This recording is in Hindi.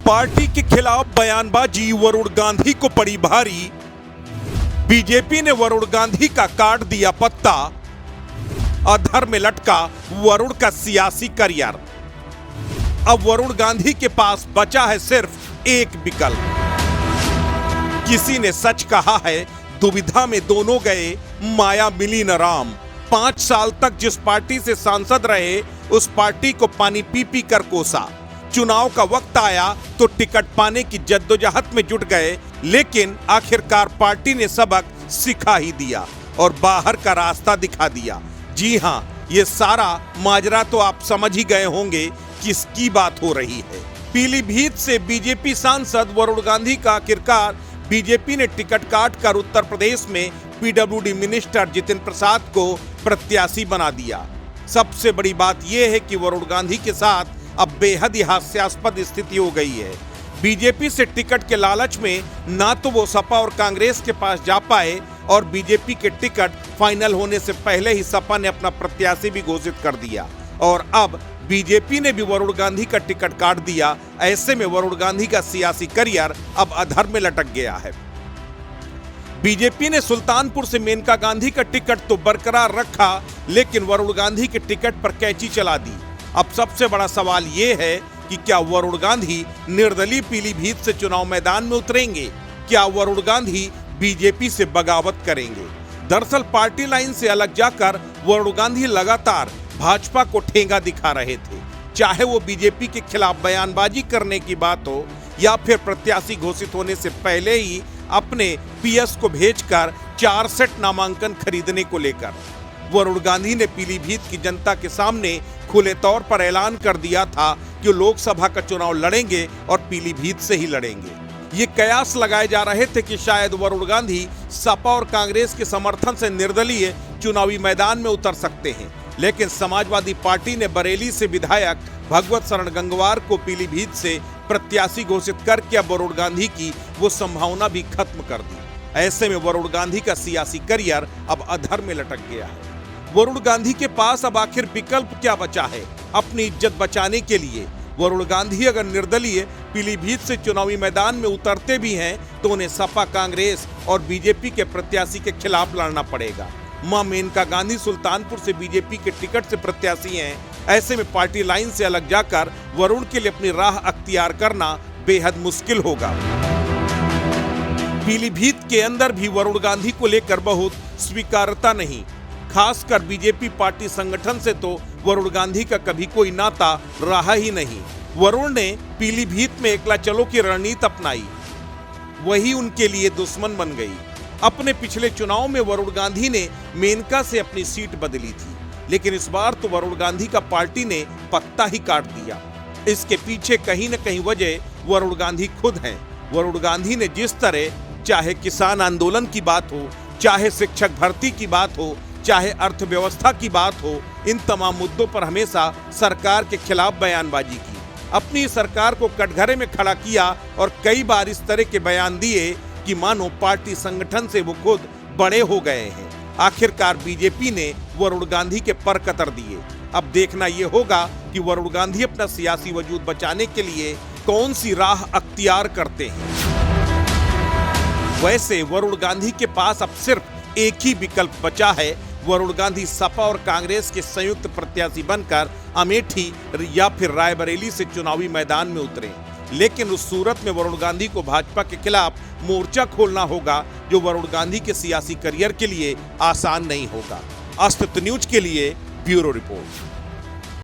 पार्टी के खिलाफ बयानबाजी वरुण गांधी को पड़ी भारी। बीजेपी ने वरुण गांधी का काट दिया पत्ता। अधर में लटका वरुण का सियासी करियर। अब वरुण गांधी के पास बचा है सिर्फ एक विकल्प। किसी ने सच कहा है, दुविधा में दोनों गए, माया मिली न राम। 5 साल तक जिस पार्टी से सांसद रहे, उस पार्टी को पानी पी पी कर कोसा। चुनाव का वक्त आया तो टिकट पाने की जद्दोजहद में जुट गए, लेकिन आखिरकार पार्टी ने सबक सिखा ही दिया और बाहर का रास्ता दिखा दिया। जी हां, ये सारा माजरा तो आप समझ ही गए होंगे किसकी बात हो रही है। पीलीभीत से बीजेपी सांसद वरुण गांधी का आखिरकार बीजेपी ने टिकट काट कर उत्तर प्रदेश में पीडब्ल्यूडी मिनिस्टर जितिन प्रसाद को प्रत्याशी बना दिया। सबसे बड़ी बात यह है कि वरुण गांधी के साथ अब बेहद ही हास्यास्पद स्थिति हो गई है। बीजेपी से टिकट के लालच में ना तो वो सपा और कांग्रेस के पास जा पाए, और बीजेपी के टिकट फाइनल होने से पहले ही सपा ने अपना प्रत्याशी भी घोषित कर दिया, और अब बीजेपी ने भी वरुण गांधी का टिकट काट दिया। ऐसे में वरुण गांधी का सियासी करियर अब अधर में लटक गया है। बीजेपी ने सुल्तानपुर से मेनका गांधी का टिकट तो बरकरार रखा, लेकिन वरुण गांधी के टिकट पर कैंची चला दी। अब सबसे बड़ा सवाल यह है कि क्या वरुण गांधी निर्दलीय पीलीभीत से चुनाव मैदान में उतरेंगे? क्या वरुण गांधी बीजेपी से बगावत करेंगे? दरअसल पार्टी लाइन से अलग जाकर वरुण गांधी लगातार भाजपा को ठेंगा दिखा रहे थे, चाहे वो बीजेपी के खिलाफ बयानबाजी करने की बात हो या फिर प्रत्याशी घोषित होने से पहले ही अपने पीएस को भेजकर 4 सेट नामांकन खरीदने को लेकर। वरुण गांधी ने पीलीभीत की जनता के सामने खुले तौर पर ऐलान कर दिया था कि लोकसभा का चुनाव लड़ेंगे और पीलीभीत से ही लड़ेंगे। ये कयास लगाए जा रहे थे कि शायद वरुण गांधी सपा और कांग्रेस के समर्थन से निर्दलीय चुनावी मैदान में उतर सकते हैं, लेकिन समाजवादी पार्टी ने बरेली से विधायक भगवत शरण गंगवार को पीलीभीत से प्रत्याशी घोषित करके अब वरुण गांधी की वो संभावना भी खत्म कर दी। ऐसे में वरुण गांधी का सियासी करियर अब अधर में लटक गया है। वरुण गांधी के पास अब आखिर विकल्प क्या बचा है अपनी इज्जत बचाने के लिए? वरुण गांधी अगर निर्दलीय पीलीभीत से चुनावी मैदान में उतरते भी हैं तो उन्हें सपा, कांग्रेस और बीजेपी के प्रत्याशी के खिलाफ लड़ना पड़ेगा। मां मेनका गांधी सुल्तानपुर से बीजेपी के टिकट से प्रत्याशी हैं। ऐसे में पार्टी लाइन से अलग जाकर वरुण के लिए अपनी राह अख्तियार करना बेहद मुश्किल होगा। पीलीभीत के अंदर भी वरुण गांधी को लेकर बहुत स्वीकार्यता नहीं, खासकर बीजेपी पार्टी संगठन से तो वरुण गांधी का कभी कोई नाता रहा ही नहीं। वरुण ने पीलीभीत में एकला चलो की रणनीति अपनाई, वही उनके लिए दुश्मन बन गई। अपने पिछले चुनाव में वरुण गांधी ने मेनका से अपनी सीट बदली थी, लेकिन इस बार तो वरुण गांधी का पार्टी ने पत्ता ही काट दिया। इसके पीछे कहीं न कहीं वजह वरुण गांधी खुद हैं। वरुण गांधी ने जिस तरह, चाहे किसान आंदोलन की बात हो, चाहे शिक्षक भर्ती की बात हो, चाहे अर्थव्यवस्था की बात हो, इन तमाम मुद्दों पर हमेशा सरकार के खिलाफ बयानबाजी की, अपनी सरकार को कटघरे में खड़ा किया और कई बार इस तरह के बयान दिए कि मानो पार्टी संगठन से वो खुद बड़े हो गए हैं। आखिरकार बीजेपी ने वरुण गांधी के पर कतर दिए। अब देखना यह होगा कि वरुण गांधी अपना सियासी वजूद बचाने के लिए कौन सी राह अख्तियार करते हैं। वैसे वरुण गांधी के पास अब सिर्फ एक ही विकल्प बचा है। वरुण गांधी सपा और कांग्रेस के संयुक्त प्रत्याशी बनकर अमेठी या फिर रायबरेली से चुनावी मैदान में उतरे, लेकिन उस सूरत में वरुण गांधी को भाजपा के खिलाफ मोर्चा खोलना होगा, जो वरुण गांधी के सियासी करियर के लिए आसान नहीं होगा। अस्तित्व न्यूज के लिए ब्यूरो रिपोर्ट।